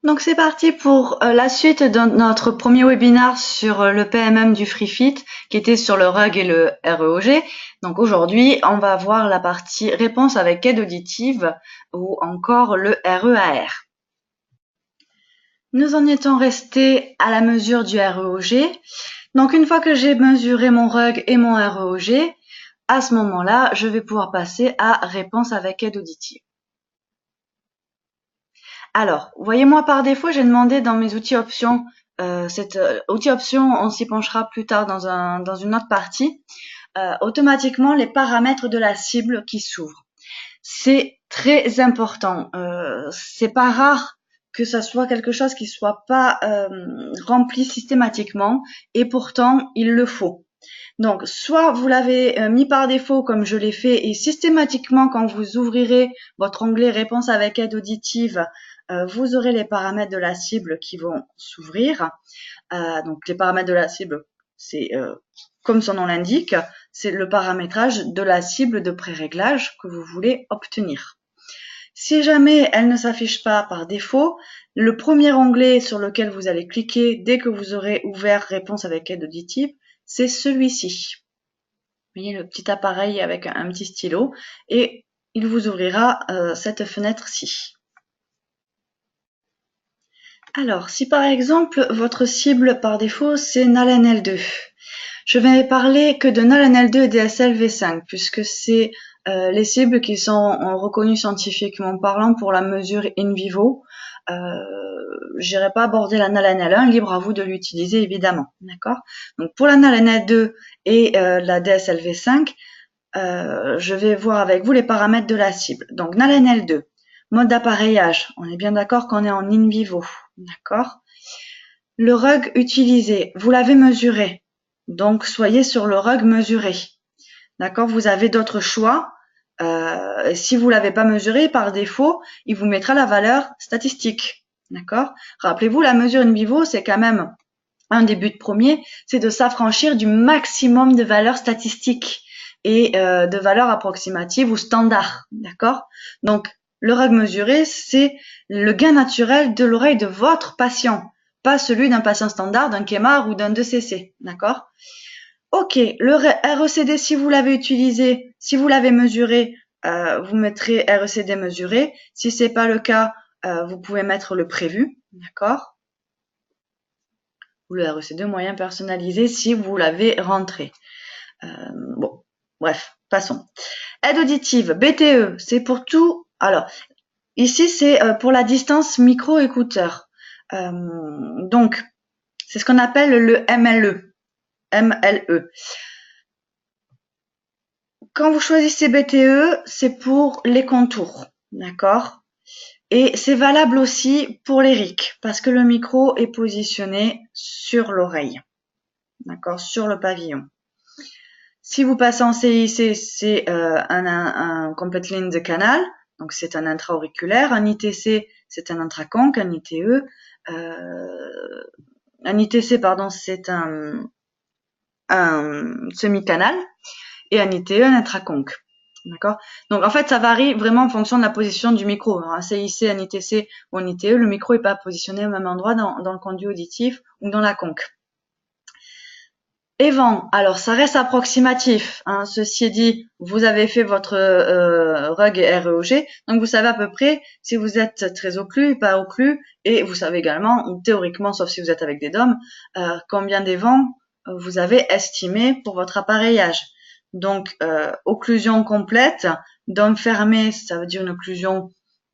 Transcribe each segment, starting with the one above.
Donc c'est parti pour la suite de notre premier webinaire sur le PMM du FreeFit qui était sur le RUG et le REOG. Donc aujourd'hui, on va voir la partie réponse avec aide auditive ou encore le REAR. Nous en étions restés à la mesure du REOG. Donc une fois que j'ai mesuré mon RUG et mon REOG, à ce moment-là, je vais pouvoir passer à réponse avec aide auditive. Alors, voyez-moi par défaut, j'ai demandé dans mes outils options, cet outil option, on s'y penchera plus tard dans une autre partie, automatiquement les paramètres de la cible qui s'ouvrent. C'est très important. C'est pas rare que ça soit quelque chose qui soit pas rempli systématiquement, et pourtant il le faut. Donc, soit vous l'avez mis par défaut comme je l'ai fait, et systématiquement quand vous ouvrirez votre onglet réponse avec aide auditive, vous aurez les paramètres de la cible qui vont s'ouvrir. Donc les paramètres de la cible, c'est comme son nom l'indique, c'est le paramétrage de la cible de pré-réglage que vous voulez obtenir. Si jamais elle ne s'affiche pas par défaut, le premier onglet sur lequel vous allez cliquer dès que vous aurez ouvert réponse avec aide auditive, c'est celui-ci. Vous voyez le petit appareil avec un petit stylo et il vous ouvrira cette fenêtre-ci. Alors, si par exemple votre cible par défaut c'est NALN-L2, je vais parler que de NALN-L2 et DSL V5 puisque c'est les cibles qui sont reconnues scientifiquement parlant pour la mesure in vivo. J'irai pas aborder la NALN-L1, libre à vous de l'utiliser évidemment, d'accord? Donc pour la NALN-L2 et la DSL V5, je vais voir avec vous les paramètres de la cible. Donc NALN-L2, mode d'appareillage, on est bien d'accord qu'on est en in vivo, d'accord? Le RUG utilisé, vous l'avez mesuré, donc soyez sur le RUG mesuré, d'accord? Vous avez d'autres choix. Si vous l'avez pas mesuré, par défaut, il vous mettra la valeur statistique, d'accord? Rappelez-vous, la mesure in vivo, c'est quand même un des buts premiers, c'est de s'affranchir du maximum de valeurs statistiques et de valeurs approximatives ou standards, d'accord? Donc, le RUG mesuré, c'est le gain naturel de l'oreille de votre patient, pas celui d'un patient standard, d'un KEMAR ou d'un 2cc, d'accord? Ok, le RECD, si vous l'avez utilisé, si vous l'avez mesuré, vous mettrez RECD mesuré. Si c'est pas le cas, vous pouvez mettre le prévu, d'accord? Ou le RECD moyen personnalisé si vous l'avez rentré. Bon, bref, passons. Aide auditive, BTE, c'est pour tout. Alors, ici, c'est pour la distance micro-écouteur. Donc, c'est ce qu'on appelle le MLE. MLE. Quand vous choisissez BTE, c'est pour les contours, d'accord? Et c'est valable aussi pour les RIC, parce que le micro est positionné sur l'oreille, d'accord? Sur le pavillon. Si vous passez en CIC, c'est un complete line de canal, donc c'est un intra-auriculaire. Un ITC, c'est un intraconque. Un ITE, un ITC, pardon, c'est un semi-canal. Et un ITE, un intraconque. D'accord? Donc en fait, ça varie vraiment en fonction de la position du micro. Un CIC, un ITC ou un ITE, le micro n'est pas positionné au même endroit dans le conduit auditif ou dans la conque. Évent, alors ça reste approximatif, hein. Ceci dit, vous avez fait votre RUG et REOG, donc vous savez à peu près si vous êtes très occlus, pas occlus, et vous savez également, théoriquement, sauf si vous êtes avec des DOM, combien d'évents vous avez estimé pour votre appareillage. Donc, occlusion complète, dôme fermé, ça veut dire une occlusion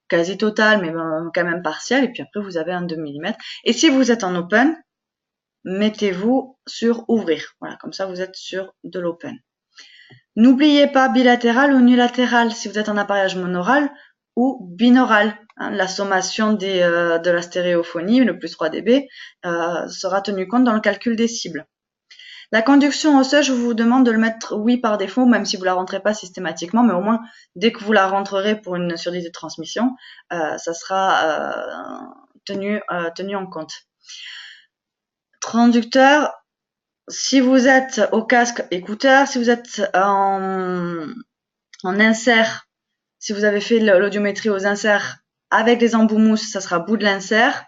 quasi totale, mais quand même partielle, et puis après vous avez un 2 mm. Et si vous êtes en open, mettez-vous sur ouvrir. Voilà, comme ça vous êtes sur de l'open. N'oubliez pas bilatéral ou unilatéral si vous êtes en appareillage monaural ou binaural. Hein, la sommation de la stéréophonie, le plus 3 dB, sera tenue compte dans le calcul des cibles. La conduction osseuse, je vous demande de le mettre oui par défaut, même si vous la rentrez pas systématiquement, mais au moins dès que vous la rentrerez pour une surdité de transmission, ça sera tenu en compte. Transducteur, si vous êtes au casque écouteur, si vous êtes en insert, si vous avez fait l'audiométrie aux inserts avec les embouts mousse, ça sera bout de l'insert.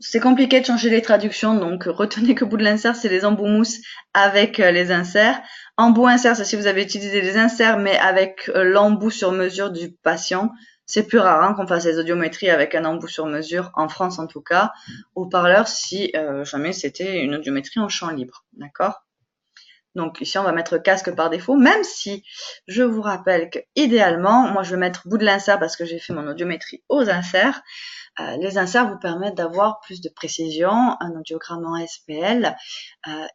c'est compliqué de changer les traductions, donc retenez que bout de l'insert, c'est les embouts mousse avec les inserts. Embout insert, c'est si vous avez utilisé les inserts, mais avec l'embout sur mesure du patient. C'est plus rare hein, qu'on fasse les audiométries avec un embout sur mesure, en France en tout cas. Haut-parleur, si jamais c'était une audiométrie en champ libre, d'accord? Donc ici, on va mettre casque par défaut, même si je vous rappelle que idéalement, moi je vais mettre bout de l'insert parce que j'ai fait mon audiométrie aux inserts. Les inserts vous permettent d'avoir plus de précision, un audiogramme en SPL,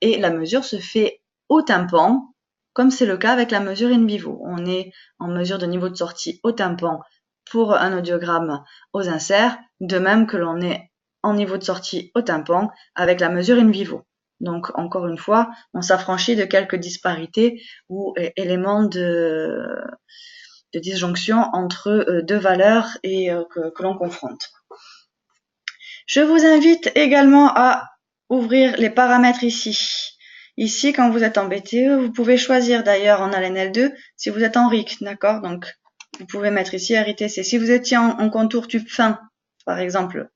et la mesure se fait au tympan, comme c'est le cas avec la mesure in vivo. On est en mesure de niveau de sortie au tympan pour un audiogramme aux inserts, de même que l'on est en niveau de sortie au tympan avec la mesure in vivo. Donc, encore une fois, on s'affranchit de quelques disparités ou éléments de disjonction entre deux valeurs et que l'on confronte. Je vous invite également à ouvrir les paramètres ici. Ici, quand vous êtes en BTE, vous pouvez choisir d'ailleurs en ALNL2 si vous êtes en RIC, d'accord? Donc, vous pouvez mettre ici RITC. Si vous étiez en contour tube fin, par exemple,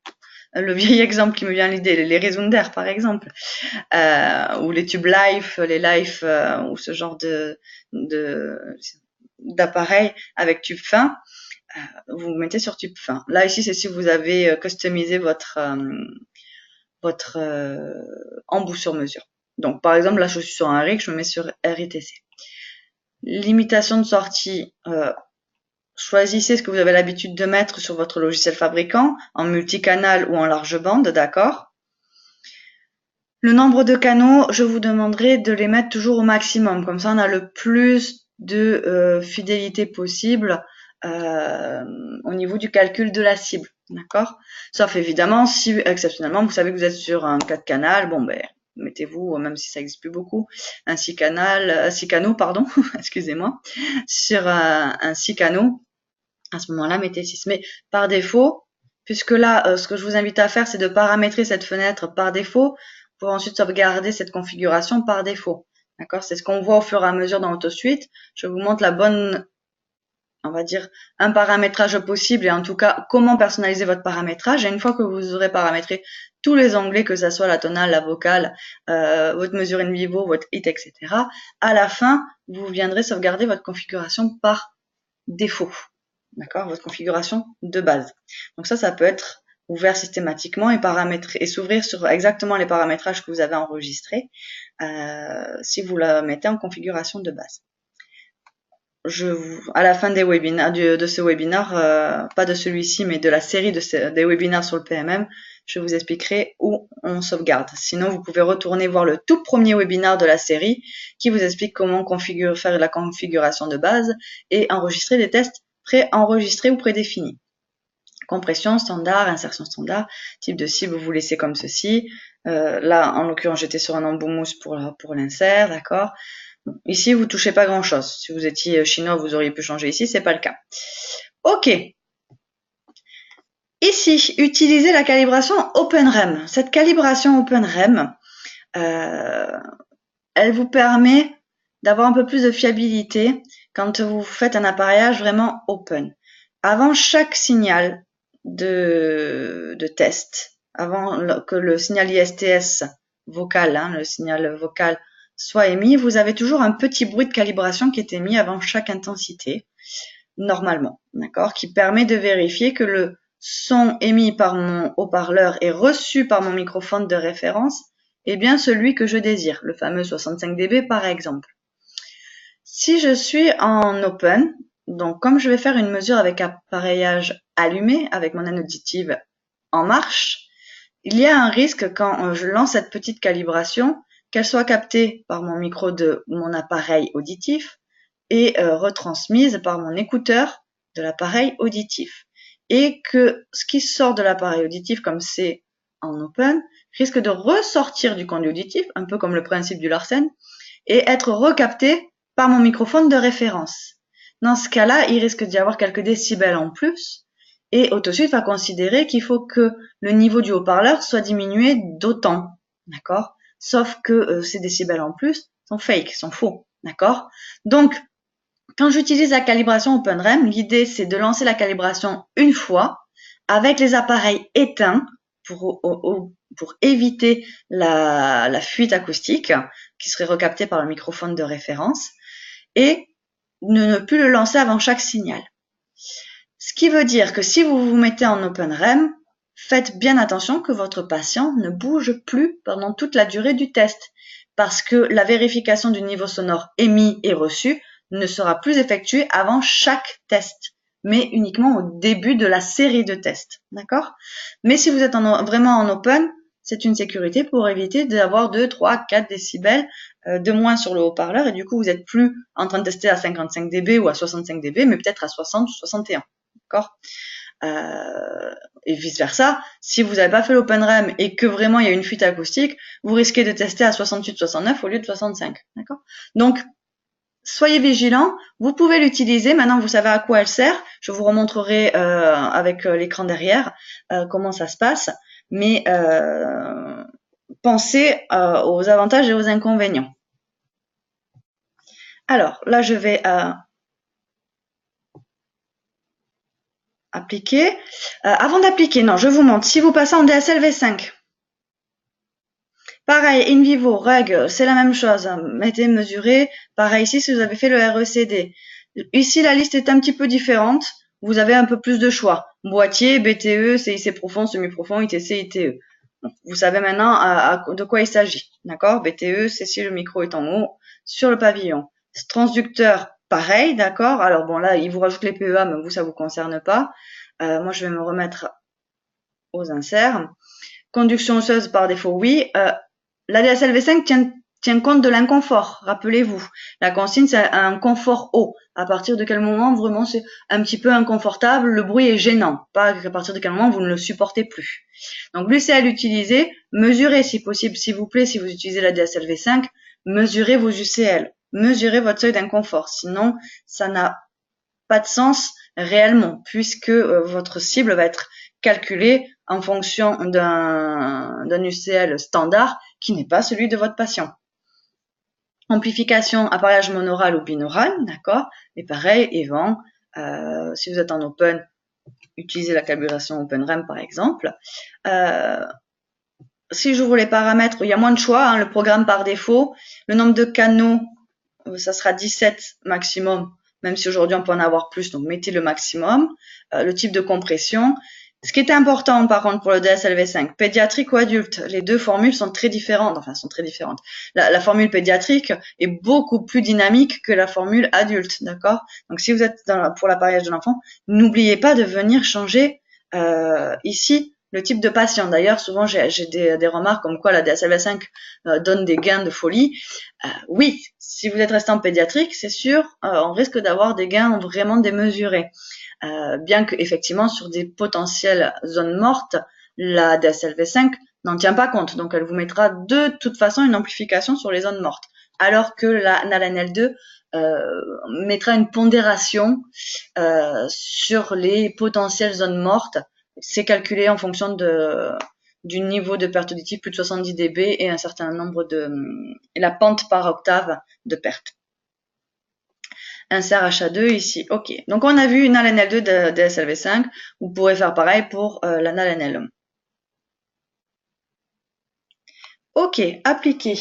le vieil exemple qui me vient à l'idée, les Resunder par exemple, ou les tubes Life, les Life, ou ce genre d'appareil avec tube fin, vous mettez sur tube fin. Là ici c'est si vous avez customisé votre embout sur mesure. Donc par exemple là je suis sur un RIC, je me mets sur RITC. Limitation de sortie, choisissez ce que vous avez l'habitude de mettre sur votre logiciel fabricant, en multicanal ou en large bande, d'accord? Le nombre de canaux, je vous demanderai de les mettre toujours au maximum. Comme ça, on a le plus de fidélité possible au niveau du calcul de la cible. D'accord? Sauf évidemment, si exceptionnellement, vous savez que vous êtes sur un 4 canal, bon ben, mettez-vous, même si ça n'existe plus beaucoup, un 6 canaux, pardon, excusez-moi, sur un 6 canaux. À ce moment-là, mettez 6. Mais par défaut, puisque là, ce que je vous invite à faire, c'est de paramétrer cette fenêtre par défaut pour ensuite sauvegarder cette configuration par défaut. D'accord? C'est ce qu'on voit au fur et à mesure dans AutoSuite. Je vous montre la bonne, on va dire, un paramétrage possible et en tout cas, comment personnaliser votre paramétrage. Et une fois que vous aurez paramétré tous les onglets, que ce soit la tonale, la vocale, votre mesure in vivo, votre hit, etc., à la fin, vous viendrez sauvegarder votre configuration par défaut. D'accord? Votre configuration de base. Donc ça peut être ouvert systématiquement et paramétrer et s'ouvrir sur exactement les paramétrages que vous avez enregistrés si vous la mettez en configuration de base. À la fin des webinaires, de ce webinaire, pas de celui-ci, mais de la série des webinaires sur le PMM, je vous expliquerai où on sauvegarde. Sinon, vous pouvez retourner voir le tout premier webinaire de la série qui vous explique comment faire la configuration de base et enregistrer des tests préenregistrés ou prédéfinis. Compression standard, insertion standard, type de cible, vous laissez comme ceci. Là, en l'occurrence, j'étais sur un embout mousse pour l'insert, d'accord. Ici, vous touchez pas grand-chose. Si vous étiez chinois, vous auriez pu changer ici, c'est pas le cas. Ok. Ici, utilisez la calibration OpenREM. Cette calibration OpenREM, elle vous permet d'avoir un peu plus de fiabilité quand vous faites un appareillage vraiment open. Avant chaque signal de test, avant que le signal ISTS vocal, le signal vocal soit émis, vous avez toujours un petit bruit de calibration qui est émis avant chaque intensité, normalement, d'accord, qui permet de vérifier que le son émis par mon haut-parleur et reçu par mon microphone de référence est bien celui que je désire, le fameux 65 dB par exemple. Si je suis en open, donc comme je vais faire une mesure avec appareillage allumé, avec mon aine auditive en marche, il y a un risque quand je lance cette petite calibration qu'elle soit captée par mon micro de mon appareil auditif et retransmise par mon écouteur de l'appareil auditif. Et que ce qui sort de l'appareil auditif, comme c'est en open, risque de ressortir du conduit auditif, un peu comme le principe du Larsen, et être recapté par mon microphone de référence. Dans ce cas-là, il risque d'y avoir quelques décibels en plus, et AutoSuite va considérer qu'il faut que le niveau du haut-parleur soit diminué d'autant, d'accord? Sauf que ces décibels en plus sont fake, sont faux, d'accord? Donc, quand j'utilise la calibration OpenREM, l'idée c'est de lancer la calibration une fois avec les appareils éteints pour éviter la fuite acoustique qui serait recaptée par le microphone de référence et ne plus le lancer avant chaque signal. Ce qui veut dire que si vous vous mettez en open REM, faites bien attention que votre patient ne bouge plus pendant toute la durée du test, parce que la vérification du niveau sonore émis et reçu ne sera plus effectuée avant chaque test, mais uniquement au début de la série de tests, d'accord? Mais si vous êtes vraiment en open, c'est une sécurité pour éviter d'avoir 2, 3, 4 décibels de moins sur le haut-parleur, et du coup, vous n'êtes plus en train de tester à 55 dB ou à 65 dB, mais peut-être à 60 ou 61, d'accord? Et vice versa, si vous n'avez pas fait l'open REM et que vraiment il y a une fuite acoustique, vous risquez de tester à 68-69 au lieu de 65, d'accord? Donc, soyez vigilants, vous pouvez l'utiliser, maintenant vous savez à quoi elle sert, je vous remontrerai avec l'écran derrière comment ça se passe, mais pensez aux avantages et aux inconvénients. Alors, là je vais appliquer. Avant d'appliquer, non, je vous montre, si vous passez en DSL V5, pareil, in vivo, reg, c'est la même chose. Mettez, mesurez. Pareil ici, si vous avez fait le RECD. Ici, la liste est un petit peu différente. Vous avez un peu plus de choix. Boîtier, BTE, CIC profond, semi-profond, ITC, ITE. Donc, vous savez maintenant de quoi il s'agit. D'accord? BTE, c'est si le micro est en haut, sur le pavillon. Transducteur, pareil, d'accord? Alors bon, là, il vous rajoute les PEA, mais vous, ça vous concerne pas. Moi, je vais me remettre aux inserts. Conduction osseuse, par défaut, oui. La DSL V5 tient compte de l'inconfort, rappelez-vous. La consigne, c'est un confort haut. À partir de quel moment, vraiment, c'est un petit peu inconfortable, le bruit est gênant. Pas à partir de quel moment, vous ne le supportez plus. Donc, lui, c'est à l'utiliser. Mesurez, si possible, s'il vous plaît, si vous utilisez la DSL V5, mesurez vos UCL. Mesurez votre seuil d'inconfort. Sinon, ça n'a pas de sens réellement, puisque votre cible va être calculée en fonction d'un UCL standard qui n'est pas celui de votre patient. Amplification, appareillage monaural ou binaural, d'accord? Et pareil, Evan, si vous êtes en open, utilisez la calibration OpenREM par exemple. Si j'ouvre les paramètres, il y a moins de choix, hein, le programme par défaut. Le nombre de canaux, ça sera 17 maximum, même si aujourd'hui on peut en avoir plus, donc mettez le maximum. Le type de compression. Ce qui est important par contre pour le DSLV5, pédiatrique ou adulte, les deux formules sont très différentes, enfin sont très différentes. La formule pédiatrique est beaucoup plus dynamique que la formule adulte, d'accord? Donc si vous êtes pour l'appareillage de l'enfant, n'oubliez pas de venir changer ici le type de patient. D'ailleurs, souvent j'ai des remarques comme quoi la DSLV5 donne des gains de folie. Oui, si vous êtes resté en pédiatrique, c'est sûr, on risque d'avoir des gains vraiment démesurés. Bien que effectivement sur des potentielles zones mortes, la DSLV5 n'en tient pas compte, donc elle vous mettra de toute façon une amplification sur les zones mortes, alors que la NALNL2 mettra une pondération sur les potentielles zones mortes. C'est calculé en fonction du niveau de perte auditive, plus de 70 dB et un certain nombre et la pente par octave de perte. Insert HA2 ici, ok. Donc on a vu une NALNL2 de DSLV5, vous pourrez faire pareil pour la NALNL. Ok, appliqué.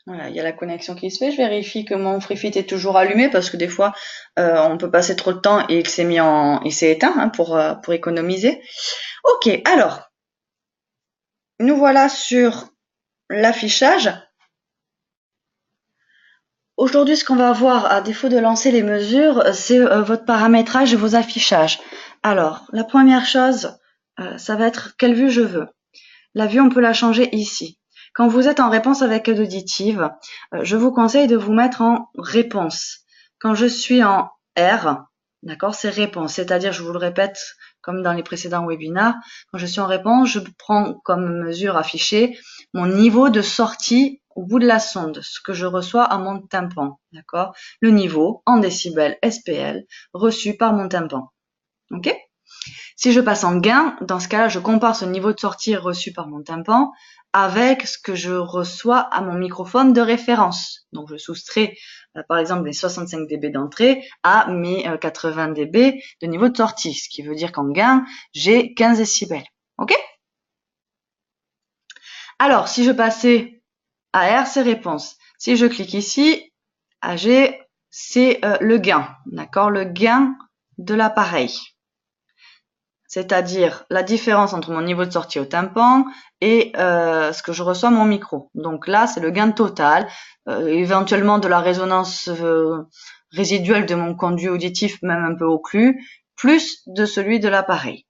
Voilà, il y a la connexion qui se fait. Je vérifie que mon FreeFit est toujours allumé parce que des fois on peut passer trop de temps et il s'est éteint hein, pour économiser. Ok, alors nous voilà sur l'affichage. Aujourd'hui, ce qu'on va voir, à défaut de lancer les mesures, c'est votre paramétrage et vos affichages. Alors, la première chose, ça va être quelle vue je veux. La vue, on peut la changer ici. Quand vous êtes en réponse avec aide auditive, je vous conseille de vous mettre en réponse. Quand je suis en R, d'accord, c'est réponse. C'est-à-dire, je vous le répète, comme dans les précédents webinars, quand je suis en réponse, je prends comme mesure affichée mon niveau de sortie au bout de la sonde, ce que je reçois à mon tympan, d'accord? Le niveau en décibels SPL reçu par mon tympan. Ok? Si je passe en gain, dans ce cas-là, je compare ce niveau de sortie reçu par mon tympan avec ce que je reçois à mon microphone de référence. Donc, je soustrais, par exemple, les 65 dB d'entrée à mes 80 dB de niveau de sortie, ce qui veut dire qu'en gain, j'ai 15 décibels. OK? Alors, si je passais à RC réponse, si je clique ici, AG, c'est le gain, d'accord? Le gain de l'appareil. C'est-à-dire la différence entre mon niveau de sortie au tympan et ce que je reçois à mon micro. Donc là, c'est le gain total, éventuellement de la résonance résiduelle de mon conduit auditif, même un peu occlu, plus de celui de l'appareil.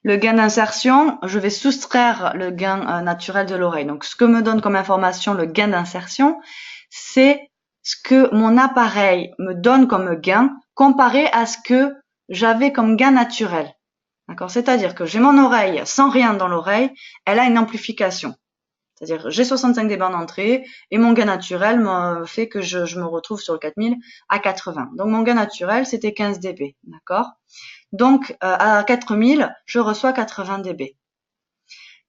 Le gain d'insertion, je vais soustraire le gain naturel de l'oreille. Donc ce que me donne comme information le gain d'insertion, c'est ce que mon appareil me donne comme gain comparé à ce que j'avais comme gain naturel. D'accord? C'est-à-dire que j'ai mon oreille sans rien dans l'oreille, elle a une amplification. C'est-à-dire j'ai 65 dB en entrée et mon gain naturel me fait que je me retrouve sur le 4000 à 80. Donc mon gain naturel c'était 15 dB. D'accord? Donc à 4000, je reçois 80 dB.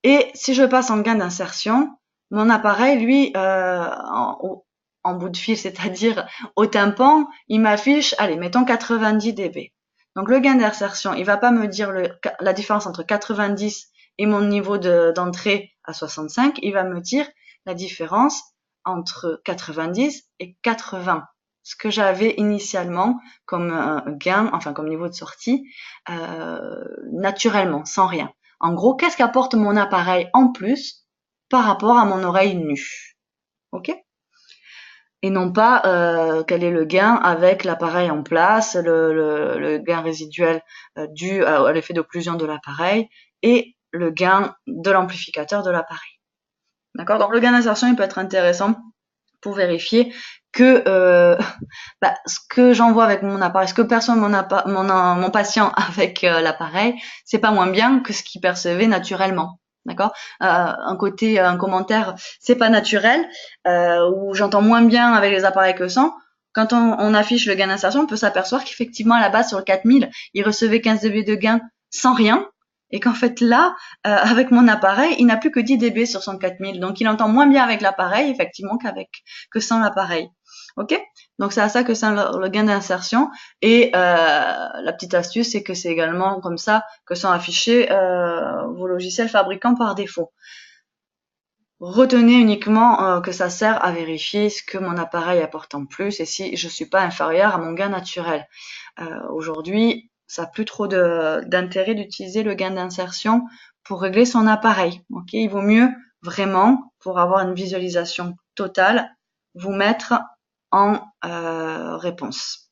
Et si je passe en gain d'insertion, mon appareil, lui, en bout de fil, c'est-à-dire au tympan, il m'affiche, allez, mettons 90 dB. Donc le gain d'insertion, il va pas me dire la différence entre 90 et mon niveau d'entrée à 65, il va me dire la différence entre 90 et 80, ce que j'avais initialement comme gain, enfin comme niveau de sortie, naturellement, sans rien. En gros, qu'est-ce qu'apporte mon appareil en plus par rapport à mon oreille nue? Ok? Et non pas quel est le gain avec l'appareil en place, le gain résiduel dû à l'effet d'occlusion de l'appareil et le gain de l'amplificateur de l'appareil. D'accord? Donc le gain d'insertion, il peut être intéressant pour vérifier que ce que j'envoie avec mon appareil, ce que perçoit mon patient avec l'appareil, c'est pas moins bien que ce qu'il percevait naturellement. D'accord? Un commentaire, c'est pas naturel, ou j'entends moins bien avec les appareils que sans. Quand on affiche le gain d'insertion, on peut s'apercevoir qu'effectivement, à la base, sur le 4000, il recevait 15 dB de gain sans rien, et qu'en fait là, avec mon appareil, il n'a plus que 10 dB sur son 4000. Donc, il entend moins bien avec l'appareil, effectivement, que sans l'appareil. Ok? Donc, c'est à ça que c'est le gain d'insertion. Et la petite astuce, c'est que c'est également comme ça que sont affichés vos logiciels fabricants par défaut. Retenez uniquement que ça sert à vérifier ce que mon appareil apporte en plus et si je suis pas inférieur à mon gain naturel. Aujourd'hui, ça n'a plus trop d'intérêt d'utiliser le gain d'insertion pour régler son appareil. Ok, il vaut mieux vraiment, pour avoir une visualisation totale, vous mettre en réponse.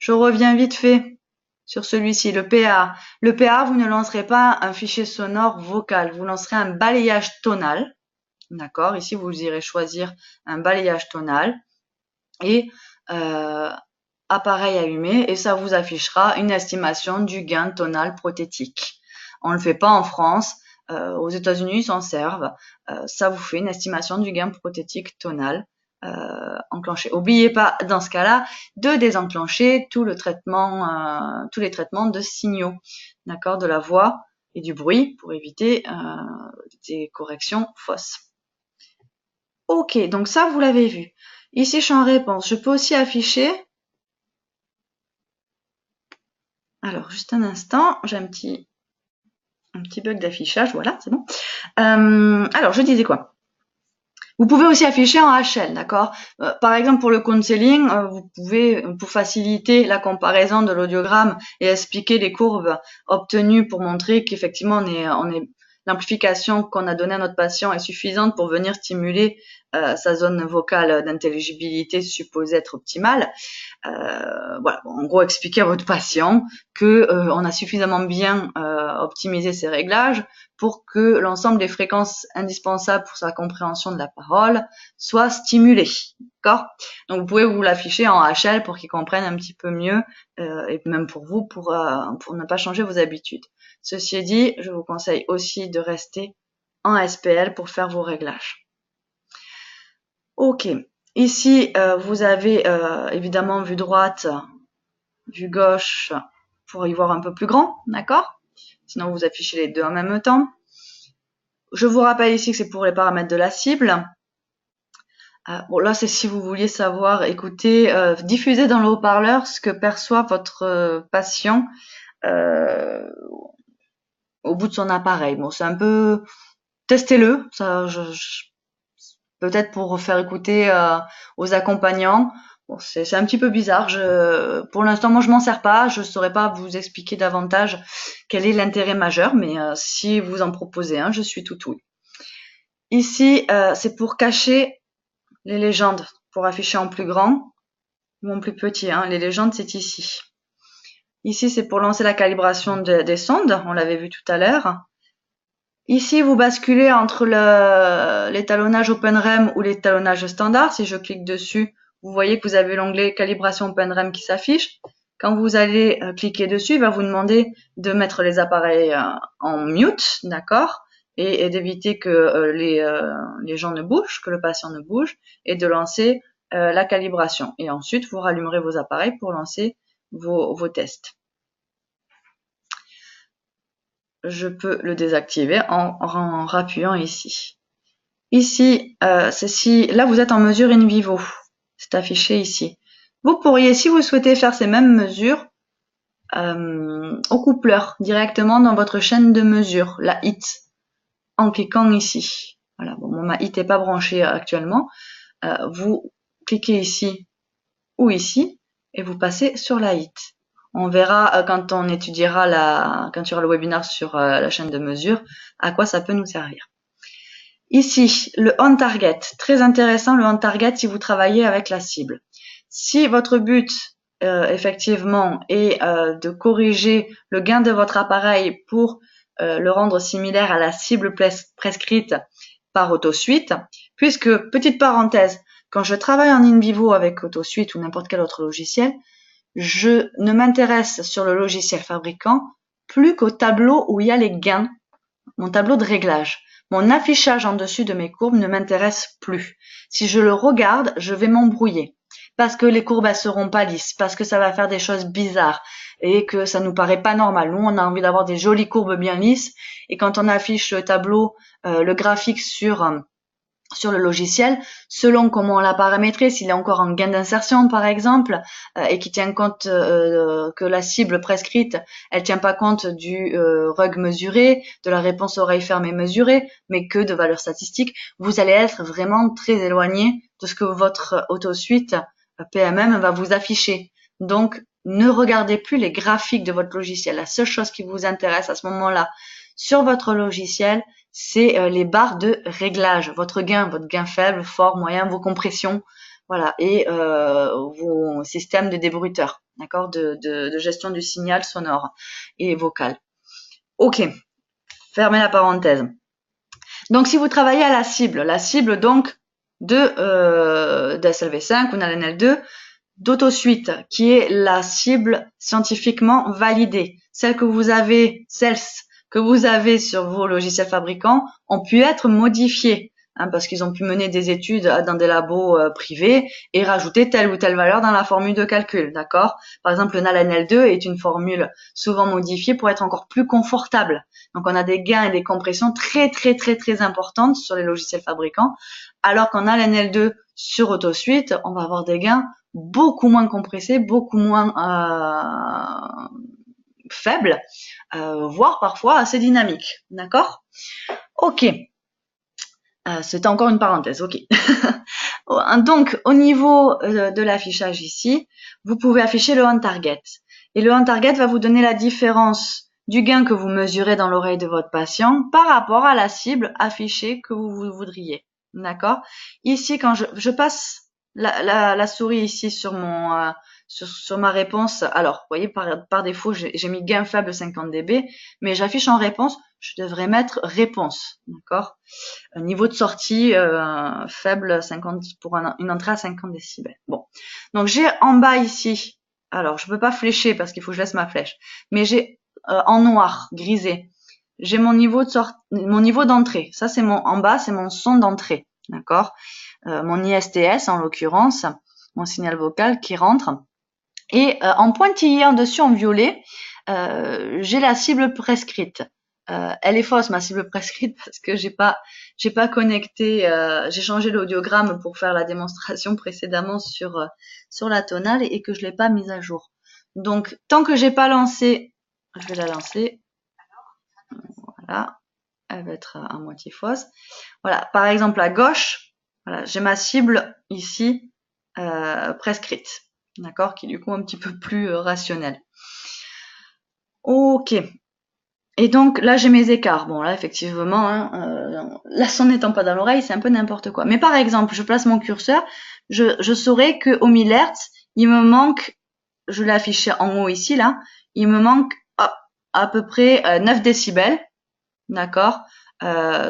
Je reviens vite fait sur celui-ci, le PA. Le PA, vous ne lancerez pas un fichier sonore vocal, vous lancerez un balayage tonal. D'accord? Ici, vous irez choisir un balayage tonal et appareil allumé et ça vous affichera une estimation du gain tonal prothétique. On ne le fait pas en France. Aux États-Unis, ils s'en servent. Ça vous fait une estimation du gain prothétique tonal enclenché. N'oubliez pas, dans ce cas-là, de désenclencher tous les traitements de signaux, d'accord, de la voix et du bruit pour éviter des corrections fausses. Ok, donc ça, vous l'avez vu. Ici, je suis en réponse. Je peux aussi afficher. Alors, juste un instant, j'ai un petit bug d'affichage. Voilà, c'est bon. Alors, je disais quoi? Vous pouvez aussi afficher en HL, d'accord? Par exemple, pour le counseling, vous pouvez, pour faciliter la comparaison de l'audiogramme et expliquer les courbes obtenues pour montrer qu'effectivement, l'amplification qu'on a donnée à notre patient est suffisante pour venir stimuler sa zone vocale d'intelligibilité supposée être optimale. Voilà, en gros, expliquer à votre patient que on a suffisamment bien optimisé ses réglages pour que l'ensemble des fréquences indispensables pour sa compréhension de la parole soient stimulées. D'accord? Donc vous pouvez vous l'afficher en HL pour qu'il comprenne un petit peu mieux, et même pour vous, pour ne pas changer vos habitudes. Ceci dit, je vous conseille aussi de rester en SPL pour faire vos réglages. Ok. Ici, vous avez évidemment vue droite, vue gauche pour y voir un peu plus grand, d'accord? Sinon, vous affichez les deux en même temps. Je vous rappelle ici que c'est pour les paramètres de la cible. Bon, là, c'est si vous vouliez savoir, écouter, diffuser dans le haut-parleur ce que perçoit votre patient au bout de son appareil. Bon, c'est un peu... Testez-le, ça, peut-être pour faire écouter aux accompagnants. Bon, c'est un petit peu bizarre. Pour l'instant, moi, je m'en sers pas. Je saurais pas vous expliquer davantage quel est l'intérêt majeur, mais si vous en proposez un, je suis tout oui. Ici, c'est pour cacher les légendes, pour afficher en plus grand ou en plus petit. Hein. Les légendes, c'est ici. Ici, c'est pour lancer la calibration des sondes. On l'avait vu tout à l'heure. Ici, vous basculez entre l'étalonnage OpenREM ou l'étalonnage standard. Si je clique dessus, vous voyez que vous avez l'onglet calibration OpenREM qui s'affiche. Quand vous allez cliquer dessus, il va vous demander de mettre les appareils en mute, d'accord, et d'éviter que les gens ne bougent, que le patient ne bouge, et de lancer la calibration. Et ensuite, vous rallumerez vos appareils pour lancer vos tests. Je peux le désactiver en rappuyant ici. Ici, là vous êtes en mesure in vivo. C'est affiché ici. Vous pourriez, si vous souhaitez faire ces mêmes mesures, au coupleur, directement dans votre chaîne de mesure, la HIT, en cliquant ici. Voilà, bon, ma HIT n'est pas branchée actuellement. Vous cliquez ici ou ici et vous passez sur la HIT. On verra quand on étudiera quand il y aura le webinaire sur la chaîne de mesure, à quoi ça peut nous servir. Ici, le on target. Très intéressant le on target si vous travaillez avec la cible. Si votre but, effectivement, est de corriger le gain de votre appareil pour le rendre similaire à la cible prescrite par AutoSuite, puisque, petite parenthèse, quand je travaille en in vivo avec AutoSuite ou n'importe quel autre logiciel, je ne m'intéresse sur le logiciel fabricant plus qu'au tableau où il y a les gains, mon tableau de réglage. Mon affichage en dessus de mes courbes ne m'intéresse plus. Si je le regarde, je vais m'embrouiller. Parce que les courbes, elles seront pas lisses, parce que ça va faire des choses bizarres et que ça nous paraît pas normal. Nous, on a envie d'avoir des jolies courbes bien lisses et quand on affiche le tableau, le graphique sur le logiciel, selon comment on l'a paramétré, s'il est encore en gain d'insertion par exemple, et qui tient compte que la cible prescrite, elle tient pas compte du RUG mesuré, de la réponse oreille fermée mesurée, mais que de valeurs statistiques, vous allez être vraiment très éloigné de ce que votre AutoSuite PMM va vous afficher. Donc, ne regardez plus les graphiques de votre logiciel. La seule chose qui vous intéresse à ce moment-là sur votre logiciel, c'est les barres de réglage, votre gain faible, fort, moyen, vos compressions, voilà, et vos systèmes de débruiteurs, d'accord, de gestion du signal sonore et vocal. Ok, fermez la parenthèse. Donc, si vous travaillez à la cible donc de DSLV5 ou NaLNL2, d'AutoSuite, qui est la cible scientifiquement validée, celles que vous avez sur vos logiciels fabricants ont pu être modifiées, hein, parce qu'ils ont pu mener des études dans des labos privés et rajouter telle ou telle valeur dans la formule de calcul, d'accord? Par exemple, le NaLNL2 est une formule souvent modifiée pour être encore plus confortable. Donc, on a des gains et des compressions très, très, très, très importantes sur les logiciels fabricants, alors qu'en NaLNL2 sur AutoSuite, on va avoir des gains beaucoup moins compressés, beaucoup moins faibles, voire parfois assez dynamiques. D'accord? Ok. C'était encore une parenthèse, ok. Donc, au niveau de l'affichage ici, vous pouvez afficher le on target. Et le on target va vous donner la différence du gain que vous mesurez dans l'oreille de votre patient par rapport à la cible affichée que vous voudriez. D'accord? Ici, quand je passe la souris ici sur mon sur ma réponse, alors vous voyez par défaut j'ai mis gain faible 50 dB, mais j'affiche en réponse, je devrais mettre réponse, d'accord, niveau de sortie faible 50 pour une entrée à 50 décibels. Bon, donc j'ai en bas ici, alors je peux pas flécher parce qu'il faut que je laisse ma flèche, mais j'ai en noir grisé, j'ai mon niveau d'entrée. Ça c'est en bas c'est mon son d'entrée, d'accord. Mon ISTS en l'occurrence, mon signal vocal qui rentre. Et en pointillé en dessus en violet, j'ai la cible prescrite. Elle est fausse, ma cible prescrite, parce que j'ai pas connecté, j'ai changé l'audiogramme pour faire la démonstration précédemment sur la tonale et que je l'ai pas mise à jour. Donc, tant que j'ai pas lancé, je vais la lancer. Voilà. Elle va être à moitié fausse. Voilà. Par exemple, à gauche, voilà, j'ai ma cible ici, prescrite. D'accord? Qui est du coup un petit peu plus rationnelle. Ok. Et donc là j'ai mes écarts. Bon là effectivement, hein, la son n'étant pas dans l'oreille, c'est un peu n'importe quoi. Mais par exemple, je place mon curseur, je saurais que au 1000 Hz, il me manque, je l'ai affiché en haut ici là, il me manque à peu près 9 décibels, d'accord,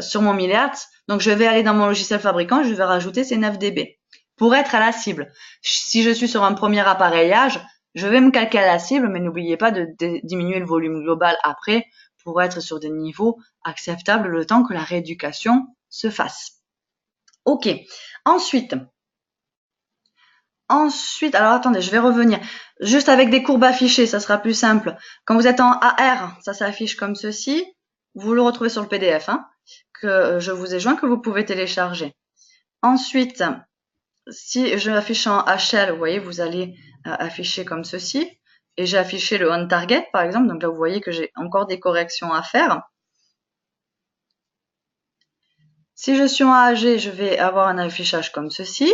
sur mon 1000 Hz. Donc je vais aller dans mon logiciel fabricant, je vais rajouter ces 9 dB pour être à la cible. Si je suis sur un premier appareillage, je vais me calquer à la cible, mais n'oubliez pas de diminuer le volume global après pour être sur des niveaux acceptables le temps que la rééducation se fasse. Ok. Ensuite, alors attendez, je vais revenir. Juste avec des courbes affichées, ça sera plus simple. Quand vous êtes en AR, ça s'affiche comme ceci. Vous le retrouvez sur le PDF, hein, que je vous ai joint, que vous pouvez télécharger. Ensuite, si je affiche en HL, vous voyez, vous allez afficher comme ceci. Et j'ai affiché le on target, par exemple. Donc là, vous voyez que j'ai encore des corrections à faire. Si je suis en AG, je vais avoir un affichage comme ceci.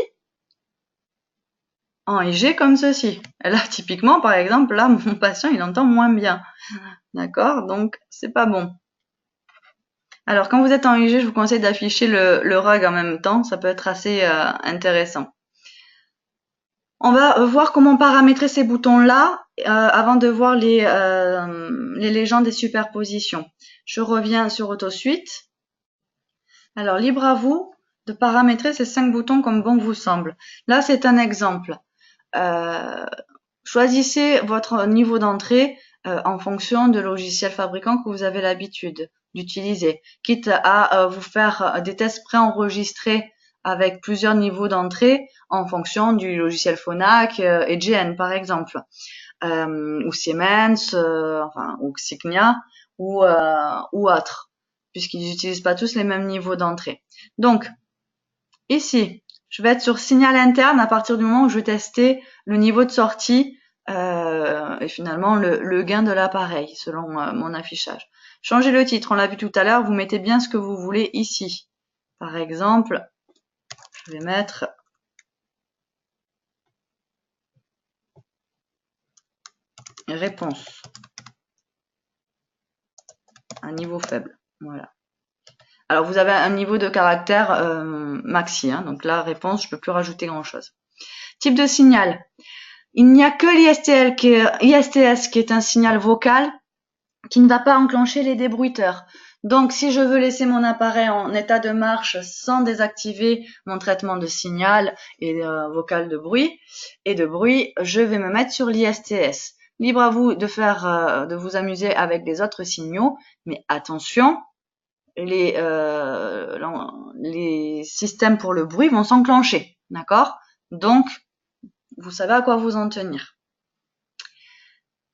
En IG comme ceci. Et là, typiquement, par exemple, là, mon patient, il entend moins bien. D'accord? Donc, c'est pas bon. Alors, quand vous êtes en IG, je vous conseille d'afficher le RUG en même temps. Ça peut être assez intéressant. On va voir comment paramétrer ces boutons-là avant de voir les légendes des superpositions. Je reviens sur AutoSuite. Alors, libre à vous de paramétrer ces 5 boutons comme bon vous semble. Là, c'est un exemple. Choisissez votre niveau d'entrée en fonction de logiciel fabricant que vous avez l'habitude d'utiliser, quitte à vous faire des tests préenregistrés avec plusieurs niveaux d'entrée en fonction du logiciel Phonak et GN par exemple, ou Siemens, ou Xignia ou autre, puisqu'ils n'utilisent pas tous les mêmes niveaux d'entrée. Donc ici, je vais être sur signal interne à partir du moment où je vais tester le niveau de sortie et finalement le gain de l'appareil selon mon affichage. Changez le titre, on l'a vu tout à l'heure, vous mettez bien ce que vous voulez ici. Par exemple, je vais mettre réponse un niveau faible. Voilà. Alors vous avez un niveau de caractère maxi, hein, donc là réponse, je peux plus rajouter grand chose. Type de signal. Il n'y a que l'ISTS qui est un signal vocal qui ne va pas enclencher les débruiteurs. Donc, si je veux laisser mon appareil en état de marche sans désactiver mon traitement de signal et vocal de bruit, je vais me mettre sur l'ISTS. Libre à vous de vous amuser avec les autres signaux, mais attention, les systèmes pour le bruit vont s'enclencher, d'accord? Donc, vous savez à quoi vous en tenir.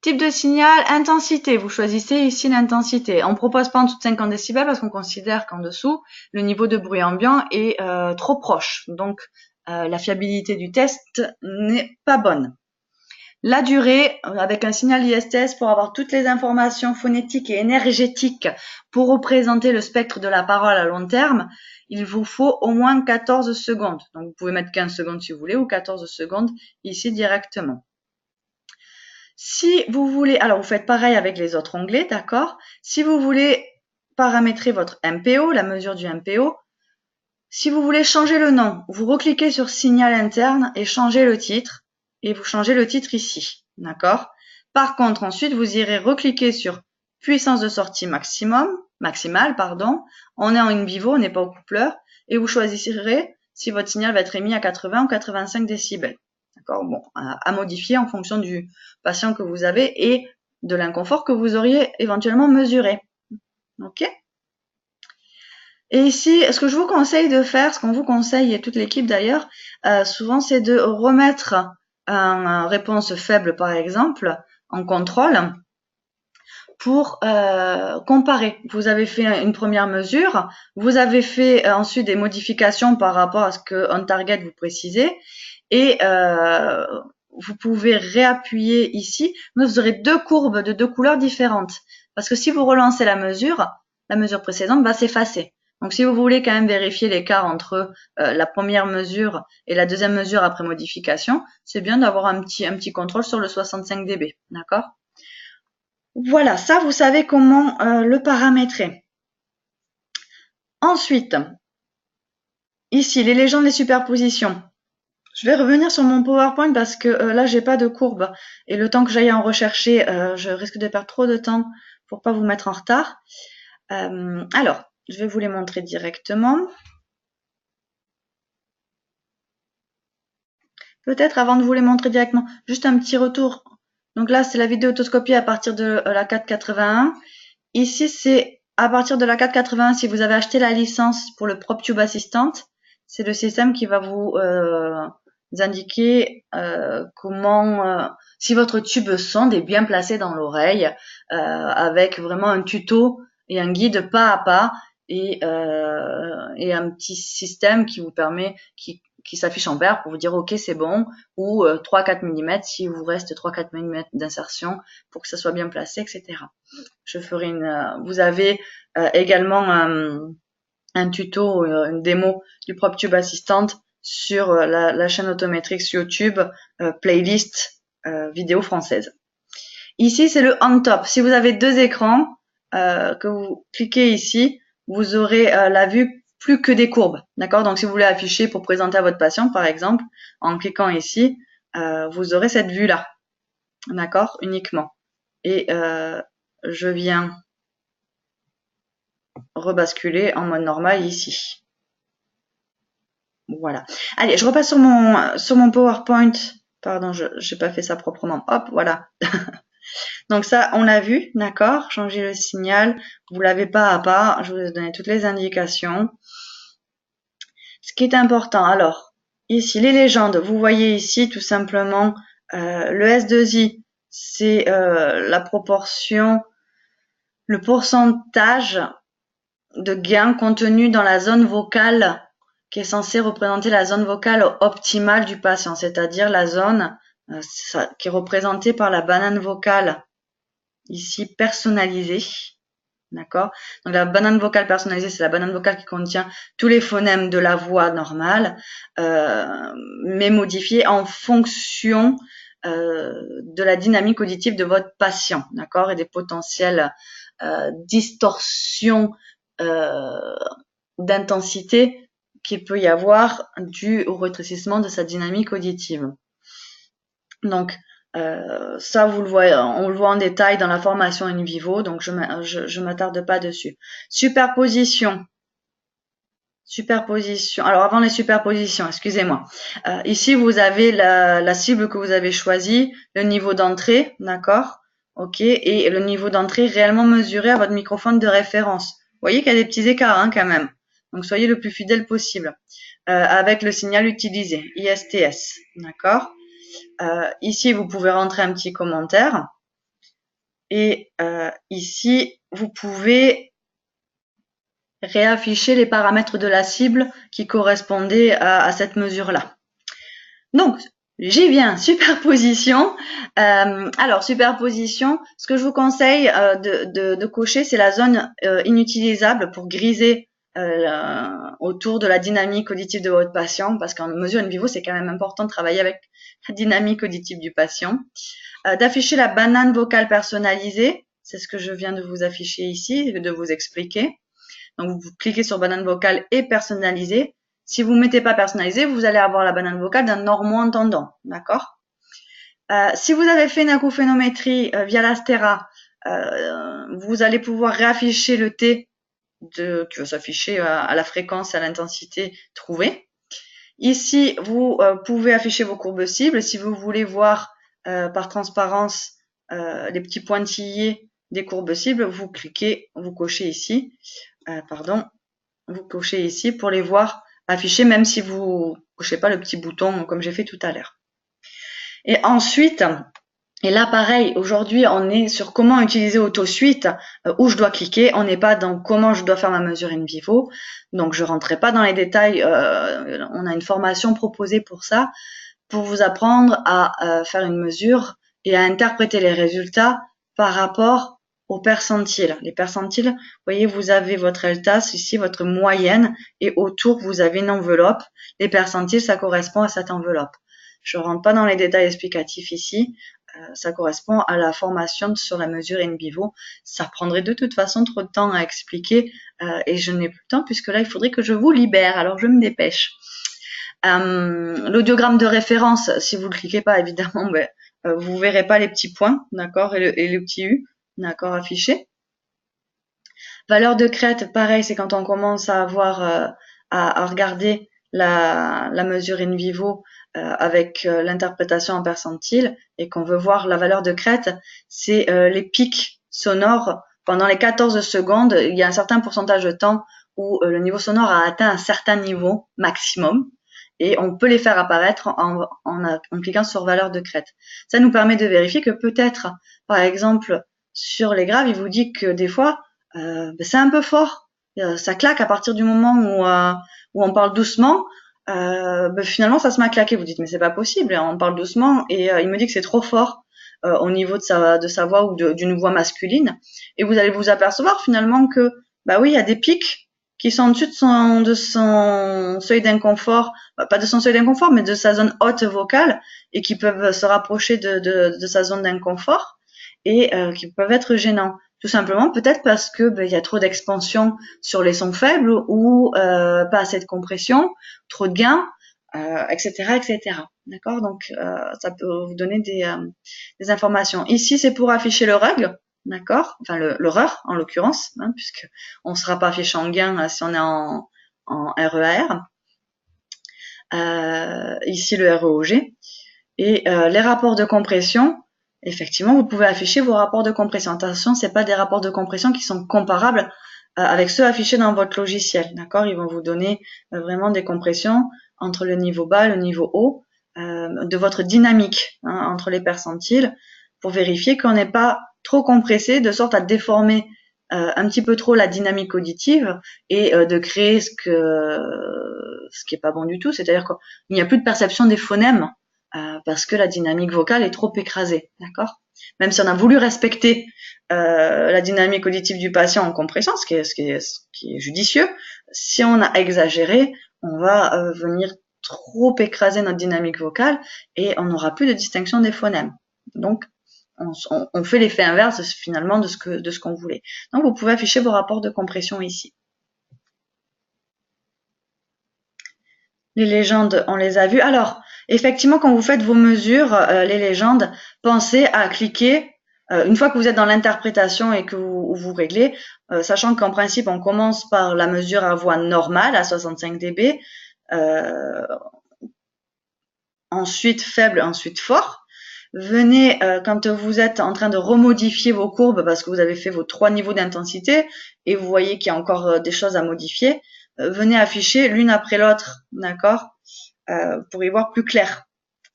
Type de signal, intensité. Vous choisissez ici l'intensité. On ne propose pas en dessous de 50 décibels parce qu'on considère qu'en dessous, le niveau de bruit ambiant est trop proche. Donc, la fiabilité du test n'est pas bonne. La durée, avec un signal ISTS pour avoir toutes les informations phonétiques et énergétiques pour représenter le spectre de la parole à long terme, il vous faut au moins 14 secondes. Donc, vous pouvez mettre 15 secondes si vous voulez ou 14 secondes ici directement. Si vous voulez, alors vous faites pareil avec les autres onglets, d'accord? Si vous voulez paramétrer votre MPO, la mesure du MPO, si vous voulez changer le nom, vous recliquez sur signal interne et changez le titre, et vous changez le titre ici, d'accord? Par contre, ensuite, vous irez recliquer sur puissance de sortie maximale, pardon. On est en in vivo, on n'est pas au coupleur, et vous choisirez si votre signal va être émis à 80 ou 85 décibels. D'accord? Bon, à modifier en fonction du patient que vous avez et de l'inconfort que vous auriez éventuellement mesuré. Ok? Et ici, ce que je vous conseille de faire, ce qu'on vous conseille et toute l'équipe d'ailleurs, souvent c'est de remettre une réponse faible par exemple en contrôle pour comparer. Vous avez fait une première mesure, vous avez fait ensuite des modifications par rapport à ce que on target vous précisez, et vous pouvez réappuyer ici. Vous aurez deux courbes de deux couleurs différentes, parce que si vous relancez la mesure précédente va s'effacer. Donc si vous voulez quand même vérifier l'écart entre la première mesure et la deuxième mesure après modification, c'est bien d'avoir un petit contrôle sur le 65 dB, d'accord? Voilà, ça vous savez comment le paramétrer. Ensuite, ici, les légendes des superpositions. Je vais revenir sur mon PowerPoint parce que là, j'ai pas de courbe. Et le temps que j'aille en rechercher, je risque de perdre trop de temps pour pas vous mettre en retard. Alors, je vais vous les montrer directement. Peut-être avant de vous les montrer directement, juste un petit retour. Donc là, c'est la vidéo autoscopie à partir de la 481. Ici, c'est à partir de la 481, si vous avez acheté la licence pour le PropTube Assistant, c'est le système qui va vous indiquer comment, si votre tube sonde est bien placé dans l'oreille, avec vraiment un tuto et un guide pas à pas et un petit système qui vous permet, qui s'affiche en vert pour vous dire ok c'est bon, ou 3-4 mm si vous reste 3-4 mm d'insertion pour que ça soit bien placé, etc. Je ferai vous avez également un tuto, une démo du PropTube Assistant sur la chaîne Autometrix YouTube, playlist vidéo française. Ici, c'est le on top. Si vous avez deux écrans, que vous cliquez ici, vous aurez la vue plus que des courbes. D'accord? Donc, si vous voulez afficher pour présenter à votre patient, par exemple, en cliquant ici, vous aurez cette vue-là. D'accord? Uniquement. Et je viens rebasculer en mode normal ici. Voilà. Allez, je repasse sur mon PowerPoint. Pardon, je n'ai pas fait ça proprement. Hop, voilà. Donc ça, on l'a vu, d'accord? Changer le signal. Vous l'avez pas à pas. Je vous ai donné toutes les indications. Ce qui est important, alors, ici, les légendes. Vous voyez ici, tout simplement, le S2I, c'est la proportion, le pourcentage de gain contenu dans la zone vocale qui est censée représenter la zone vocale optimale du patient, c'est-à-dire la zone qui est représentée par la banane vocale ici personnalisée. D'accord? Donc la banane vocale personnalisée, c'est la banane vocale qui contient tous les phonèmes de la voix normale, mais modifiés en fonction de la dynamique auditive de votre patient, d'accord? Et des potentielles distorsions d'intensité qu'il peut y avoir dû au rétrécissement de sa dynamique auditive. Donc, ça, on le voit en détail dans la formation in vivo, donc je m'attarde pas dessus. Superposition. Alors, avant les superpositions, excusez-moi. Ici, vous avez la cible que vous avez choisie, le niveau d'entrée, d'accord? Ok, et le niveau d'entrée réellement mesuré à votre microphone de référence. Vous voyez qu'il y a des petits écarts hein, quand même. Donc, soyez le plus fidèle possible. Avec le signal utilisé, ISTS, d'accord? Ici, vous pouvez rentrer un petit commentaire. Et ici, vous pouvez réafficher les paramètres de la cible qui correspondaient à cette mesure-là. Donc, j'y viens, superposition. Alors, superposition, ce que je vous conseille de cocher, c'est la zone inutilisable pour griser autour de la dynamique auditive de votre patient, parce qu'en mesure in vivo, c'est quand même important de travailler avec la dynamique auditive du patient. D'afficher la banane vocale personnalisée, c'est ce que je viens de vous afficher ici, de vous expliquer. Donc, vous cliquez sur banane vocale et personnalisée. Si vous ne mettez pas personnalisé, vous allez avoir la banane vocale d'un normand-entendant, d'accord? Si vous avez fait une acouphénométrie via l'Astera, vous allez pouvoir réafficher le T qui va s'afficher à la fréquence et à l'intensité trouvée. Ici, vous pouvez afficher vos courbes cibles. Si vous voulez voir par transparence les petits pointillés des courbes cibles, vous cliquez, vous cochez ici, vous cochez ici pour les voir afficher, même si vous cochez pas le petit bouton comme j'ai fait tout à l'heure. Et ensuite, Et là, pareil, aujourd'hui, on est sur comment utiliser AutoSuite, où je dois cliquer. On n'est pas dans comment je dois faire ma mesure in vivo. Donc, je rentrerai pas dans les détails. On a une formation proposée pour ça, pour vous apprendre à faire une mesure et à interpréter les résultats par rapport aux percentiles. Les percentiles, vous voyez, vous avez votre LTAS ici, votre moyenne, et autour, vous avez une enveloppe. Les percentiles, ça correspond à cette enveloppe. Je rentre pas dans les détails explicatifs ici. Ça correspond à la formation sur la mesure in vivo. Ça prendrait de toute façon trop de temps à expliquer et je n'ai plus le temps puisque là, il faudrait que je vous libère. Alors, je me dépêche. L'audiogramme de référence, si vous ne le cliquez pas, évidemment, vous verrez pas les petits points, d'accord, et le petit U, d'accord, affiché. Valeur de crête, pareil, c'est quand on commence à avoir à regarder la mesure in vivo avec l'interprétation en percentile et qu'on veut voir la valeur de crête, c'est les pics sonores. Pendant les 14 secondes, il y a un certain pourcentage de temps où le niveau sonore a atteint un certain niveau maximum et on peut les faire apparaître en cliquant sur valeur de crête. Ça nous permet de vérifier que peut-être, par exemple, sur les graves, il vous dit que des fois, c'est un peu fort. Ça claque à partir du moment où on parle doucement. Finalement, ça se met à claquer. Vous dites, mais c'est pas possible. On parle doucement et il me dit que c'est trop fort au niveau de sa voix ou d'une voix masculine. Et vous allez vous apercevoir finalement que, bah oui, il y a des pics qui sont au-dessus de son seuil d'inconfort, pas de son seuil d'inconfort, mais de sa zone haute vocale et qui peuvent se rapprocher de sa zone d'inconfort et qui peuvent être gênants. Tout simplement, peut-être parce que il y a trop d'expansion sur les sons faibles ou pas assez de compression, trop de gain, etc., etc. D'accord. Donc, ça peut vous donner des informations. Ici, c'est pour afficher le rug, d'accord. Enfin, le RER en l'occurrence, hein, puisque on ne sera pas affiché en gain si on est en RER. Ici, le REOG. Et les rapports de compression. Effectivement, vous pouvez afficher vos rapports de compression. Attention, c'est pas des rapports de compression qui sont comparables avec ceux affichés dans votre logiciel. D'accord. Ils vont vous donner vraiment des compressions entre le niveau bas et le niveau haut de votre dynamique entre les percentiles pour vérifier qu'on n'est pas trop compressé de sorte à déformer un petit peu trop la dynamique auditive et de créer ce qui est pas bon du tout. C'est-à-dire qu'il n'y a plus de perception des phonèmes parce que la dynamique vocale est trop écrasée, d'accord. Même si on a voulu respecter la dynamique auditive du patient en compression, ce qui est judicieux, si on a exagéré, on va venir trop écraser notre dynamique vocale et on n'aura plus de distinction des phonèmes. Donc, on fait l'effet inverse finalement de ce qu'on voulait. Donc, vous pouvez afficher vos rapports de compression ici. Les légendes, on les a vues. Alors, effectivement, quand vous faites vos mesures, les légendes, pensez à cliquer une fois que vous êtes dans l'interprétation et que vous réglez, sachant qu'en principe, on commence par la mesure à voix normale à 65 dB, ensuite faible, ensuite fort. Venez, quand vous êtes en train de remodifier vos courbes, parce que vous avez fait vos 3 niveaux d'intensité, et vous voyez qu'il y a encore des choses à modifier, venez afficher l'une après l'autre, d'accord, pour y voir plus clair.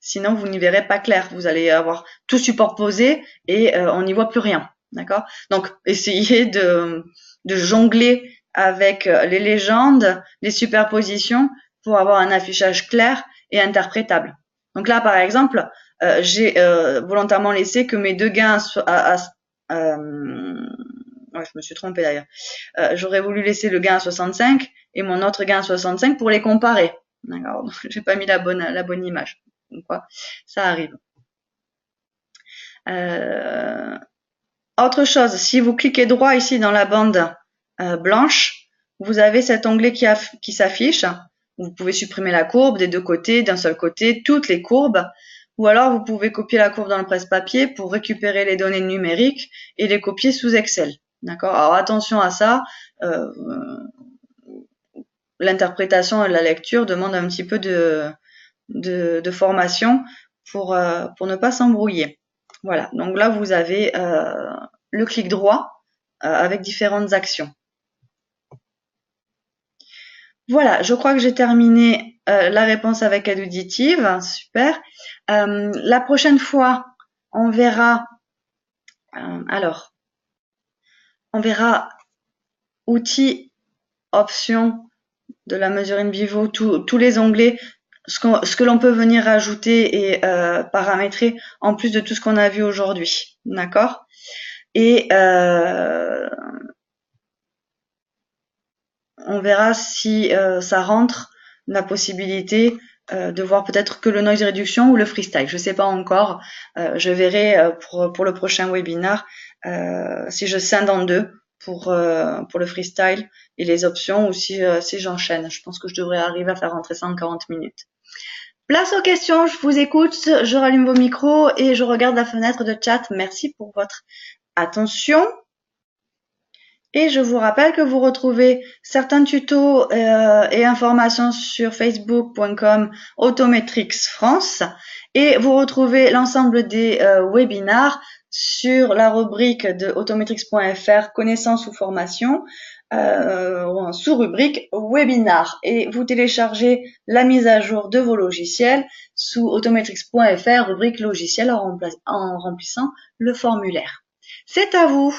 Sinon, vous n'y verrez pas clair. Vous allez avoir tout superposé et on n'y voit plus rien, d'accord. Donc, essayez de jongler avec les légendes, les superpositions, pour avoir un affichage clair et interprétable. Donc là, par exemple, j'ai volontairement laissé que mes deux gains ouais, je me suis trompée d'ailleurs. J'aurais voulu laisser le gain à 65 et mon autre gain à 65 pour les comparer. D'accord. Donc, j'ai pas mis la bonne image. Donc, quoi, ça arrive. Autre chose, si vous cliquez droit ici dans la bande blanche, vous avez cet onglet qui s'affiche. Vous pouvez supprimer la courbe des deux côtés, d'un seul côté, toutes les courbes. Ou alors, vous pouvez copier la courbe dans le presse-papier pour récupérer les données numériques et les copier sous Excel. D'accord. Alors, attention à ça. L'interprétation et la lecture demandent un petit peu de formation pour ne pas s'embrouiller. Voilà. Donc là, vous avez le clic droit avec différentes actions. Voilà, je crois que j'ai terminé la réponse avec aide auditive. Super. La prochaine fois, on verra, alors, on verra outils, options de la mesure in vivo, tous les onglets, ce que l'on peut venir ajouter et paramétrer en plus de tout ce qu'on a vu aujourd'hui. D'accord? Et on verra si ça rentre la possibilité de voir peut-être que le noise reduction ou le freestyle. Je sais pas encore. Je verrai pour le prochain webinar si je scinde en deux pour le freestyle et les options ou si j'enchaîne. Je pense que je devrais arriver à faire rentrer ça en 40 minutes. Place aux questions, je vous écoute, je rallume vos micros et je regarde la fenêtre de chat. Merci pour votre attention. Et je vous rappelle que vous retrouvez certains tutos et informations sur facebook.com Autometrix France et vous retrouvez l'ensemble des webinars sur la rubrique de autometrix.fr connaissances ou formation sous-rubrique webinar et vous téléchargez la mise à jour de vos logiciels sous autometrix.fr rubrique logiciel en remplissant le formulaire. C'est à vous!